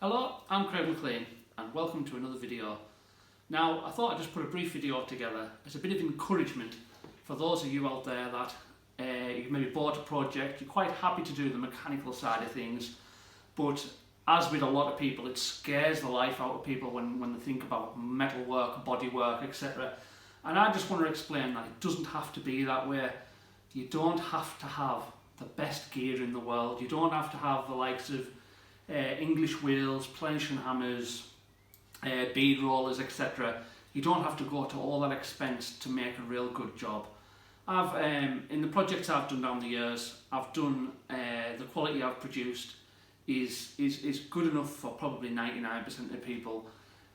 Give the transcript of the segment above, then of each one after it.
Hello, I'm Craig McLean and welcome to another video. Now, I thought I'd just put a brief video together as a bit of encouragement for those of you out there that you've maybe bought a project, you're quite happy to do the mechanical side of things, but as with a lot of people, it scares the life out of people when they think about metal work, body work, etc. And I just want to explain that it doesn't have to be that way. You don't have to have the best gear in the world. You don't have to have the likes of English wheels, plenishing hammers, bead rollers, etc. You don't have to go to all that expense to make a real good job. I've in the projects I've done down the years, I've done the quality I've produced is good enough for probably 99% of people,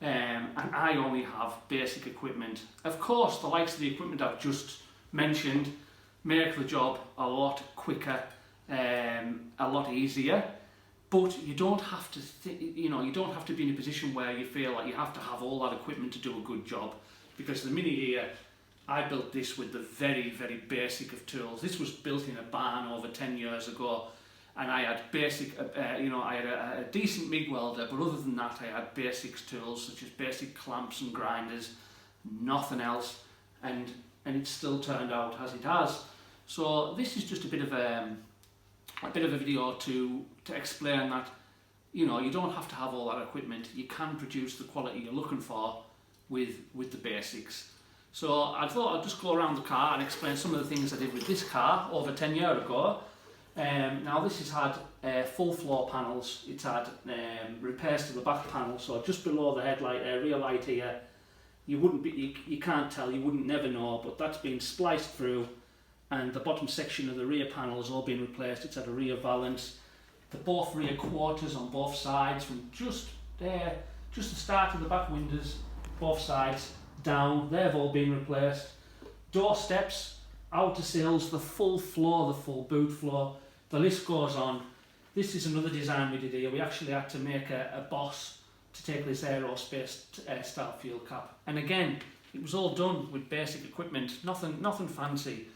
and I only have basic equipment. Of course, the likes of the equipment I've just mentioned make the job a lot quicker, a lot easier. But you don't have to, you don't have to be in a position where you feel like you have to have all that equipment to do a good job. Because the mini here, I built this with the very, very basic of tools. This was built in a barn over 10 years ago, and I had basic, I had a decent MIG welder, but other than that, I had basics tools such as basic clamps and grinders, nothing else, and it still turned out as it has. So this is just a bit of a video to explain that you don't have to have all that equipment. You can produce the quality you're looking for with the basics. So I thought I'd just go around the car and explain some of the things I did with this car over 10 years ago. Now this has had full floor panels. It's had repairs to the back panel, so just below the headlight, rear light here. You can't tell, you wouldn't never know, but that's been spliced through. And the bottom section of the rear panel has all been replaced. It's had a rear valance. Both rear quarters on both sides, from just there, just the start of the back windows, both sides down, they've all been replaced. Door steps, outer sills, the full floor, the full boot floor, the list goes on. This is another design we did here. We actually had to make a boss to take this aerospace style fuel cap. And again, it was all done with basic equipment, nothing fancy.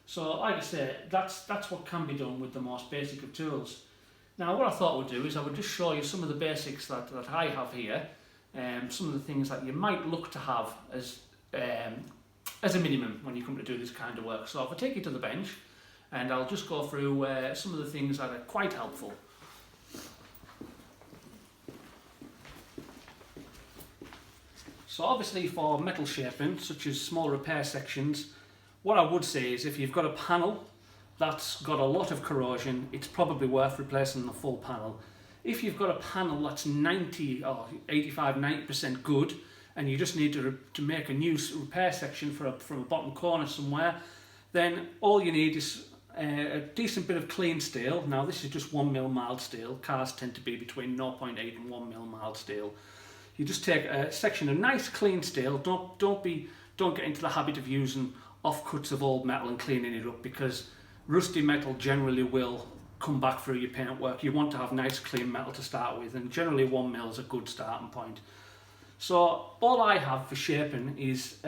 So like I say, that's what can be done with the most basic of tools. Now what I thought I would do is I would just show you some of the basics that I have here, some of the things that you might look to have as a minimum when you come to do this kind of work. So if I take you to the bench and I'll just go through some of the things that are quite helpful. So obviously for metal shaping, such as small repair sections, what I would say is if you've got a panel that's got a lot of corrosion, it's probably worth replacing the full panel. If you've got a panel that's 85-90% good, and you just need to make a new repair section from a bottom corner somewhere, then all you need is a decent bit of clean steel. Now this is just 1mm mild steel. Cars tend to be between 0.8 and 1mm mild steel. You just take a section of nice clean steel. Don't get into the habit of using offcuts of old metal and cleaning it up, because rusty metal generally will come back through your paintwork. You want to have nice clean metal to start with, and generally 1mm is a good starting point. So all I have for shaping is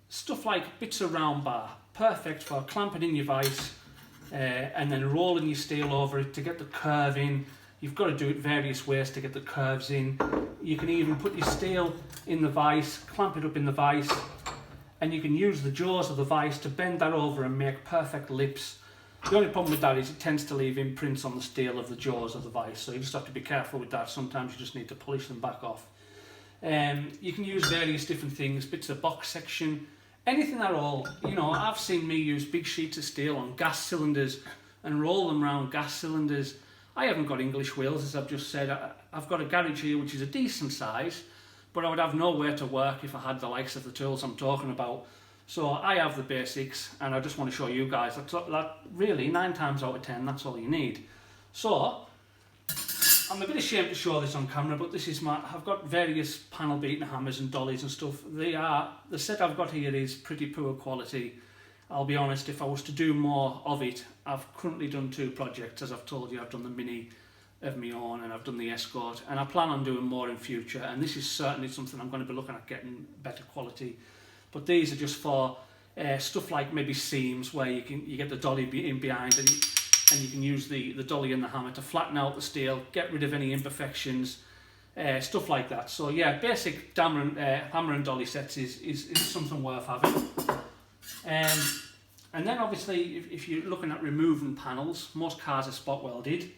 stuff like bits of round bar, perfect for clamping in your vise and then rolling your steel over it to get the curve in. You've got to do it various ways to get the curves in. You can even put your steel in the vise, clamp it up in the vise, and you can use the jaws of the vise to bend that over and make perfect lips. The only problem with that is it tends to leave imprints on the steel of the jaws of the vise, so you just have to be careful with that. Sometimes you just need to polish them back off. You can use various different things, bits of box section, anything at all. I've seen me use big sheets of steel on gas cylinders and roll them around gas cylinders. I haven't got English wheels, as I've just said. I've got a garage here which is a decent size, but I would have nowhere to work if I had the likes of the tools I'm talking about. So I have the basics, and I just want to show you guys that really 9 times out of 10 that's all you need. So I'm a bit ashamed to show this on camera, but this is I've got various panel beating hammers and dollies and stuff. The set I've got here is pretty poor quality. I'll be honest, if I was to do more of it, I've currently done 2 projects, as I've told you. I've done the Mini of my own, and I've done the Escort, and I plan on doing more in future, and this is certainly something I'm going to be looking at getting better quality. But these are just for stuff like maybe seams where you get the dolly in behind, and and you can use the dolly and the hammer to flatten out the steel, get rid of any imperfections, stuff like that. So yeah, basic hammer and dolly sets is something worth having. And then obviously, if you're looking at removing panels, most cars are spot welded.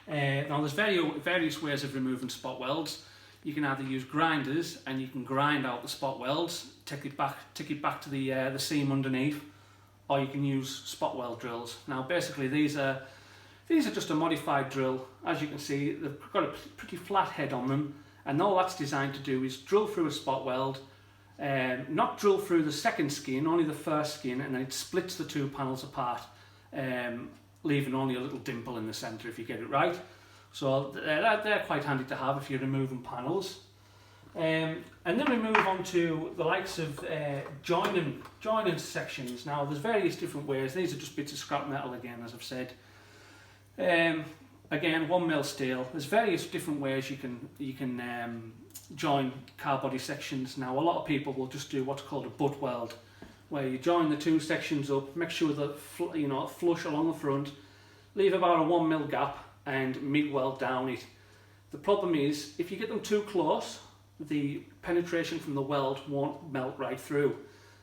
Now there's various ways of removing spot welds. You can either use grinders and you can grind out the spot welds, take it back to the seam underneath, or you can use spot weld drills. Now basically these are just a modified drill. As you can see, they've got a pretty flat head on them, and all that's designed to do is drill through a spot weld, not drill through the second skin, only the first skin, and then it splits the two panels apart, leaving only a little dimple in the centre if you get it right. So they're quite handy to have if you're removing panels. And then we move on to the likes of joining sections. Now there's various different ways. These are just bits of scrap metal again, as I've said. Again, 1mm steel. There's various different ways you can join car body sections. Now a lot of people will just do what's called a butt weld, where you join the two sections up, make sure that flush along the front, leave about a 1mm gap, and MIG weld down it. The problem is, if you get them too close, the penetration from the weld won't melt right through.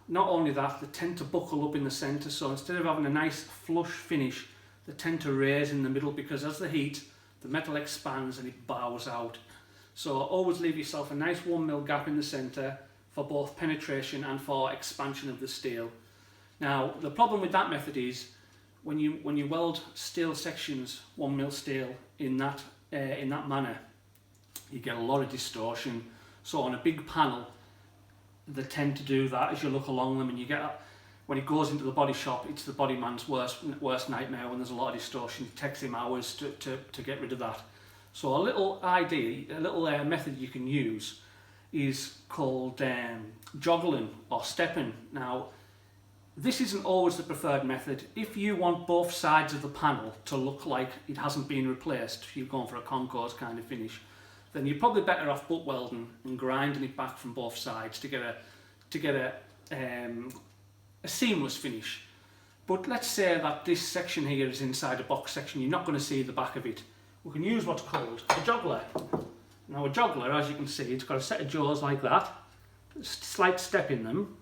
Not only that, they tend to buckle up in the centre, so instead of having a nice flush finish, they tend to raise in the middle, because as they heat, the metal expands and it bows out. So always leave yourself a nice 1mm gap in the centre for both penetration and for expansion of the steel. Now the problem with that method is, when you weld steel sections, 1mm steel, in that manner, you get a lot of distortion. So on a big panel, they tend to do that as you look along them, and you get, when it goes into the body shop, it's the body man's worst nightmare when there's a lot of distortion. It takes him hours to get rid of that. So a little method you can use is called joggling or stepping. Now this isn't always the preferred method. If you want both sides of the panel to look like it hasn't been replaced, if you're going for a concours kind of finish, then you're probably better off butt welding and grinding it back from both sides to get a seamless finish. But let's say that this section here is inside a box section, you're not going to see the back of it. We can use what's called a joggler. Now a joggler, as you can see, it's got a set of jaws like that, a slight step in them,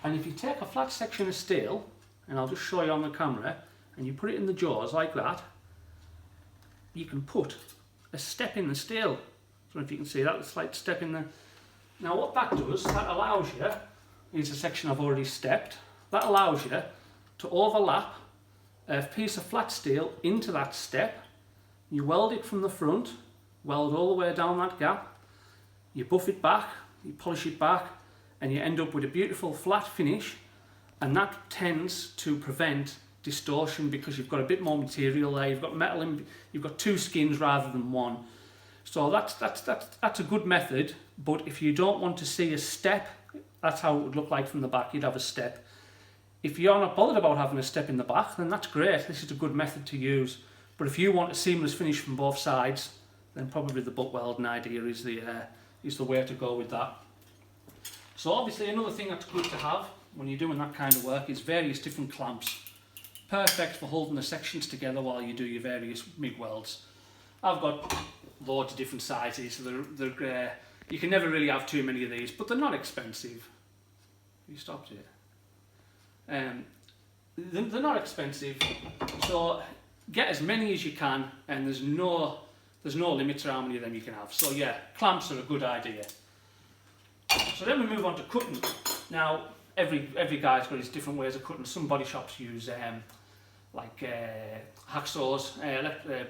and if you take a flat section of steel, and I'll just show you on the camera, and you put it in the jaws like that, you can put a step in the steel. I don't know if you can see that, a slight step in there. Now what that does, that allows you, here's a section I've already stepped, that allows you to overlap a piece of flat steel into that step. You weld it from the front, weld all the way down that gap, you buff it back, you polish it back, and you end up with a beautiful flat finish, and that tends to prevent distortion because you've got a bit more material there, you've got metal in, you've got two skins rather than one. So that's a good method, but if you don't want to see a step, that's how it would look like from the back, you'd have a step. If you're not bothered about having a step in the back, then that's great, this is a good method to use. But if you want a seamless finish from both sides, then probably the butt welding idea is the way to go with that. So obviously another thing that's good to have when you're doing that kind of work is various different clamps. Perfect for holding the sections together while you do your various MIG welds. I've got loads of different sizes, so you can never really have too many of these, but they're not expensive. You stopped it. They're not expensive, so get as many as you can, and there's no limit to how many of them you can have. So yeah, clamps are a good idea. So then we move on to cutting. Now every guy's got his different ways of cutting. Some body shops use hacksaws,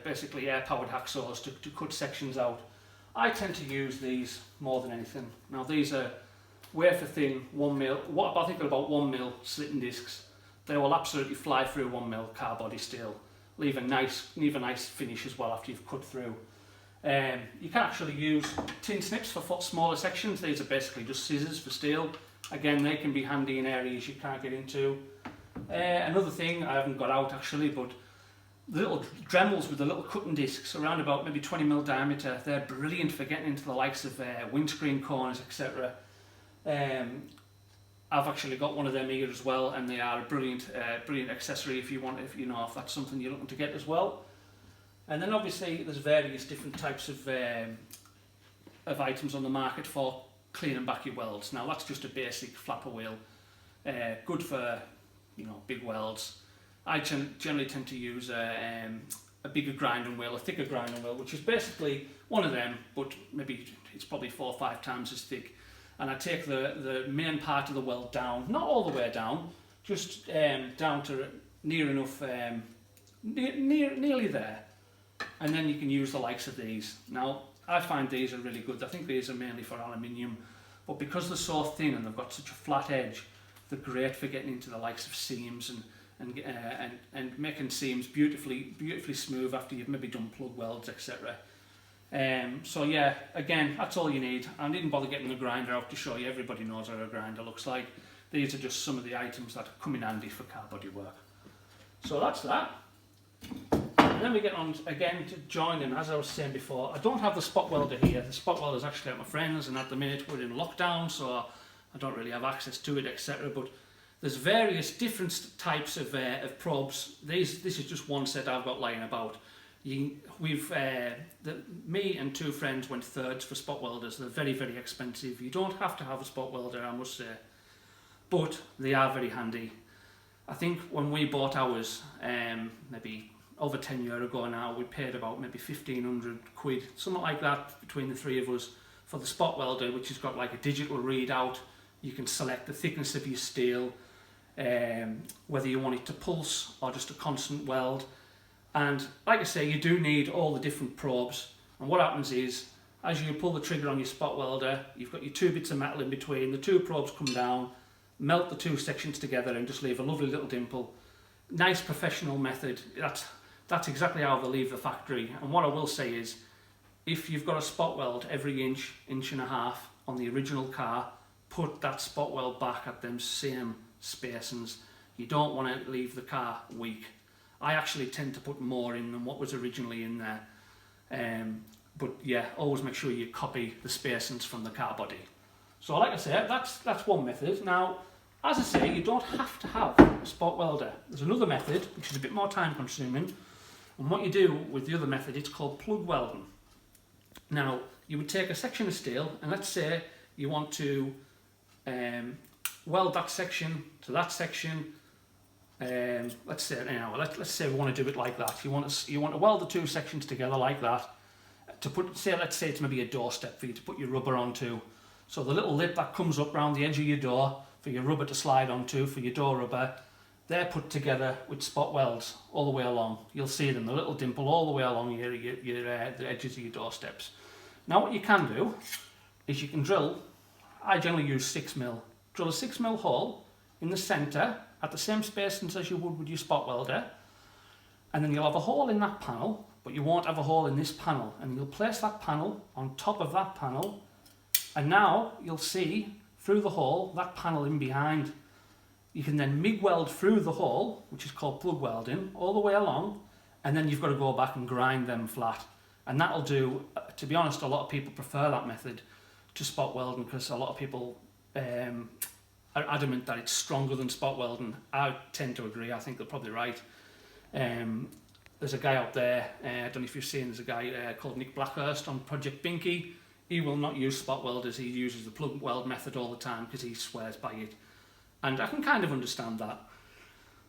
basically air-powered hacksaws to cut sections out. I tend to use these more than anything. Now these are wafer thin 1mm, I think they're about 1mm slitting discs. They will absolutely fly through 1mm car body steel. Leave a nice finish as well after you've cut through. You can actually use tin snips for smaller sections. These are basically just scissors for steel. Again, they can be handy in areas you can't get into. Another thing I haven't got out actually, but the little Dremels with the little cutting discs around about maybe 20mm diameter, they're brilliant for getting into the likes of windscreen corners, etc. I've actually got one of them here as well, and they are a brilliant accessory if you want, if that's something you're looking to get as well. And then obviously there's various different types of items on the market for cleaning back your welds. Now that's just a basic flapper wheel, good for big welds. I generally tend to use a bigger grinding wheel, a thicker grinding wheel, which is basically one of them, but maybe it's probably 4 or 5 times as thick. And I take the main part of the weld down, not all the way down, just down to near enough, nearly there. And then you can use the likes of these. Now, I find these are really good. I think these are mainly for aluminium, but because they're so thin and they've got such a flat edge, they're great for getting into the likes of seams and making seams beautifully smooth after you've maybe done plug welds, etc. So yeah, again, that's all you need. I didn't bother getting the grinder out to show you. Everybody knows how a grinder looks like. These are just some of the items that come in handy for car body work. So that's that. And then we get on again to joining. As I was saying before, I don't have the spot welder here. The spot welder is actually at my friend's, and at the minute we're in lockdown, so I don't really have access to it, etc. But there's various different types of probes. This is just one set I've got lying about. Me and 2 friends went thirds for spot welders. They're very expensive. You don't have to have a spot welder, I must say, but they are very handy. I think when we bought ours, maybe over 10 years ago now, we paid about maybe 1,500 quid, something like that, between the 3 of us for the spot welder, which has got like a digital readout. You can select the thickness of your steel, whether you want it to pulse or just a constant weld. And like I say, you do need all the different probes. And what happens is, as you pull the trigger on your spot welder, you've got your 2 bits of metal in between. The 2 probes come down, melt the 2 sections together, and just leave a lovely little dimple. Nice professional method. That's exactly how they leave the factory. And what I will say is, if you've got a spot weld every inch and a half on the original car, put that spot weld back at them same spacings. You don't want to leave the car weak. I actually tend to put more in than what was originally in there. But yeah, always make sure you copy the spacings from the car body. So like I said, that's one method. Now, as I say, you don't have to have a spot welder. There's another method, which is a bit more time consuming. And what you do with the other method, it's called plug welding. Now, you would take a section of steel, and let's say you want to weld that section to that section. Let's say we want to do it like that. You want to weld the 2 sections together like that to put, let's say it's maybe a doorstep for you to put your rubber onto. So the little lip that comes up round the edge of your door for your rubber to slide onto for your door rubber, they're put together with spot welds all the way along. You'll see them, the little dimple all the way along the edges of your doorsteps. Now what you can do is you can drill. I generally use 6mm. Drill a 6mm hole in the centre at the same spacings as you would with your spot welder, and then you'll have a hole in that panel, but you won't have a hole in this panel, and you'll place that panel on top of that panel, and now you'll see through the hole that panel in behind. You can then MIG weld through the hole, which is called plug welding, all the way along, and then you've got to go back and grind them flat. And that'll do, to be honest, a lot of people prefer that method to spot welding, because a lot of people are adamant that it's stronger than spot welding. I tend to agree. I think they're probably right. There's a guy out there, I don't know if you've seen, there's a guy called Nick Blackhurst on Project Binky. He will not use spot welders. He uses the plug weld method all the time because he swears by it. And I can kind of understand that.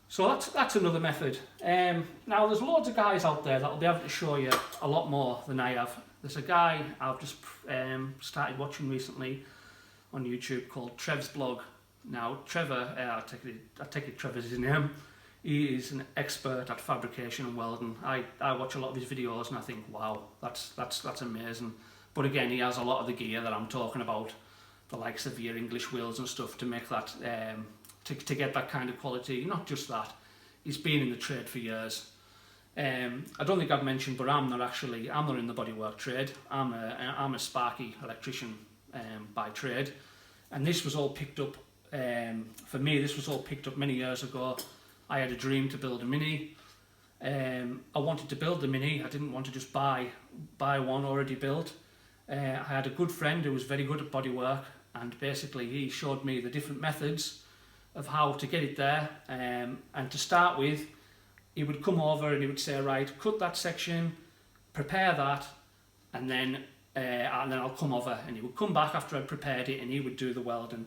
So that's another method. Now there's loads of guys out there that'll be able to show you a lot more than I have. There's a guy I've just started watching recently on YouTube called Trev's Blog. Now Trevor, I take it Trevor's his name. He is an expert at fabrication and welding. I watch a lot of his videos and I think, wow, that's amazing. But again, he has a lot of the gear that I'm talking about, the likes of your English wheels and stuff, to make that to get that kind of quality. Not just that, he's been in the trade for years. I don't think I've mentioned, but I'm not in the bodywork trade. I'm a sparky electrician by trade, and this was all picked up for me. This was all picked up many years ago. I had a dream to build a Mini. I wanted to build the Mini. I didn't want to just buy one already built. I had a good friend who was very good at bodywork, and basically he showed me the different methods of how to get it there. And to start with, he would come over and he would say, right, cut that section, prepare that, and then I'll come over. And he would come back after I'd prepared it and he would do the welding.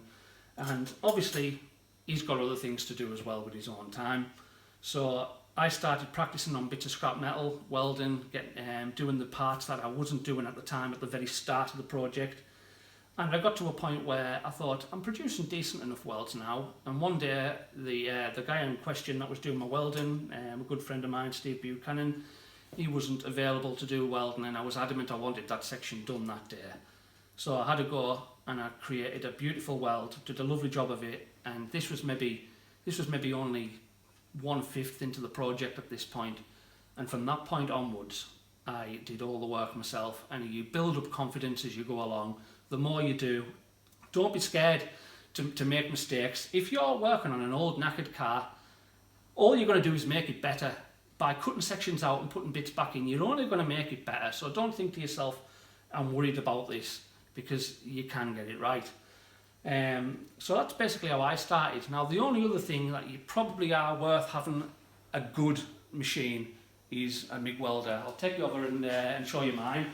And obviously he's got other things to do as well with his own time. So I started practicing on bits of scrap metal, welding, doing the parts that I wasn't doing at the time at the very start of the project. And I got to a point where I thought, I'm producing decent enough welds now. And one day, the guy in question that was doing my welding, a good friend of mine, Steve Buchanan, he wasn't available to do welding, and I was adamant I wanted that section done that day. So I had to go and I created a beautiful weld, did a lovely job of it, and this was maybe only 1/5 into the project at this point. And from that point onwards, I did all the work myself, and you build up confidence as you go along. The more you do, don't be scared to make mistakes. If you're working on an old knackered car, all you're going to do is make it better. By cutting sections out and putting bits back in, you're only going to make it better. So don't think to yourself, I'm worried about this, because you can get it right. So that's basically how I started. Now, the only other thing that you probably are worth having a good machine is a MIG welder. I'll take you over and show you mine.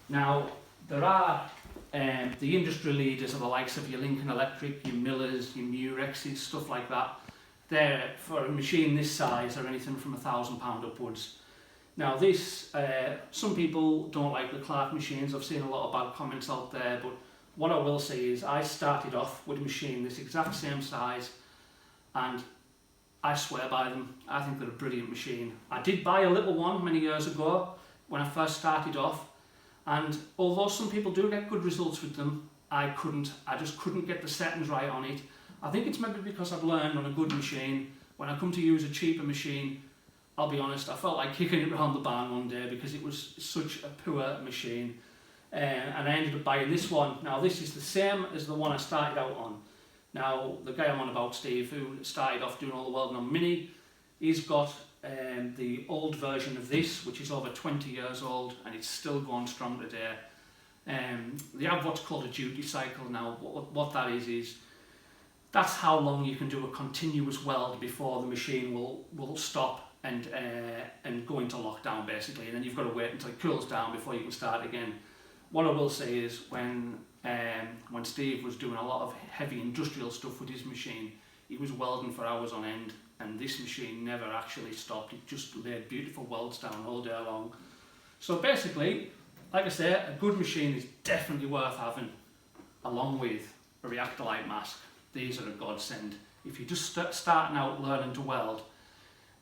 Now, there are the industry leaders are the likes of your Lincoln Electric, your Millers, your Murexes, stuff like that. They're, for a machine this size, are anything from £1,000 upwards. Now this, some people don't like the Clark machines. I've seen a lot of bad comments out there, but what I will say is I started off with a machine this exact same size, and I swear by them. I think they're a brilliant machine. I did buy a little one many years ago when I first started off, and although some people do get good results with them, I just couldn't get the settings right on it. I think it's maybe because I've learned on a good machine. When I come to use a cheaper machine, I'll be honest, I felt like kicking it around the barn one day because it was such a poor machine. And I ended up buying this one. Now this is the same as the one I started out on. Now the guy I'm on about, Steve, who started off doing all the welding on Mini, he's got the old version of this, which is over 20 years old, and it's still going strong today. They have what's called a duty cycle now. What that is that's how long you can do a continuous weld before the machine will stop and go into lockdown, basically, and then you've got to wait until it cools down before you can start again. What I will say is when Steve was doing a lot of heavy industrial stuff with his machine, he was welding for hours on end, and this machine never actually stopped. It just laid beautiful welds down all day long. So basically, like I say, a good machine is definitely worth having, along with a reactor light mask. These are a godsend. If you're just starting out learning to weld,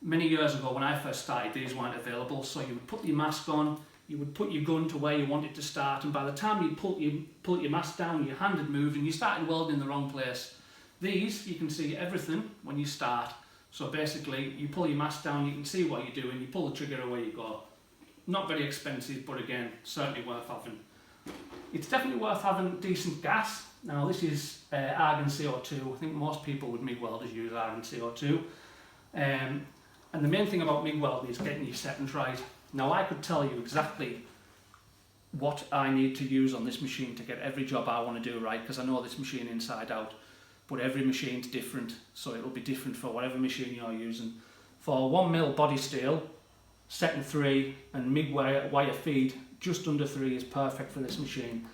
many years ago when I first started, these weren't available, so you would put your mask on, you would put your gun to where you wanted to start, and by the time you pull your mask down, your hand had moved and you started welding in the wrong place. These, you can see everything when you start. So basically, you pull your mask down, you can see what you're doing, you pull the trigger away you go. Not very expensive, but again, certainly worth having. It's definitely worth having decent gas. Now this is argon CO2. I think most people with MIG welders use argon CO2. And the main thing about MIG welding is getting your settings right. Now I could tell you exactly what I need to use on this machine to get every job I want to do right, because I know this machine inside out, but every machine's different, so it'll be different for whatever machine you're using. For 1mm body steel, setting 3 and MIG wire feed just under 3 is perfect for this machine,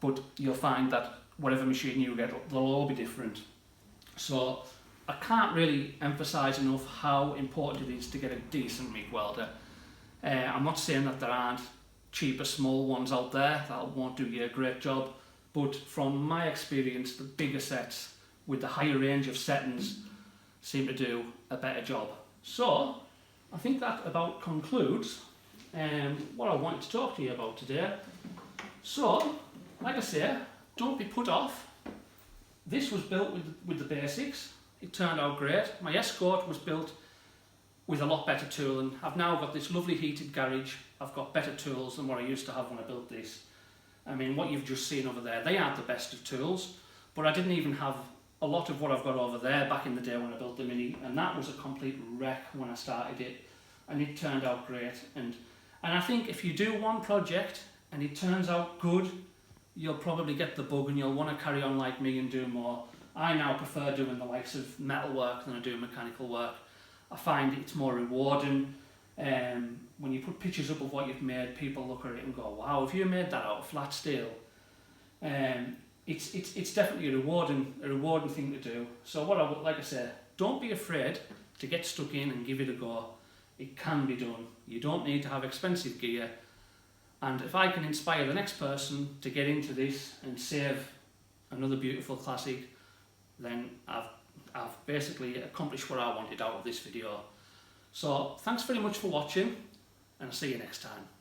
but you'll find that whatever machine you get, they'll all be different. So I can't really emphasise enough how important it is to get a decent MIG welder. I'm not saying that there aren't cheaper small ones out there that won't do you a great job, but from my experience, the bigger sets with the higher range of settings seem to do a better job. So I think that about concludes what I wanted to talk to you about today. So, like I say, don't be put off. This was built with the basics. It turned out great. My Escort was built with a lot better tooling. I've now got this lovely heated garage. I've got better tools than what I used to have when I built this. I mean, what you've just seen over there, they aren't the best of tools, but I didn't even have a lot of what I've got over there back in the day when I built the Mini, and that was a complete wreck when I started it, and it turned out great. And I think if you do one project and it turns out good, you'll probably get the bug and you'll want to carry on like me and do more. I now prefer doing the likes of metal work than I do mechanical work. I find it's more rewarding. When you put pictures up of what you've made, people look at it and go, wow, if you made that out of flat steel, it's definitely a rewarding thing to do. So what I would like to say, don't be afraid to get stuck in and give it a go. It can be done. You don't need to have expensive gear. And if I can inspire the next person to get into this and save another beautiful classic, then I've basically accomplished what I wanted out of this video. So thanks very much for watching, and I'll see you next time.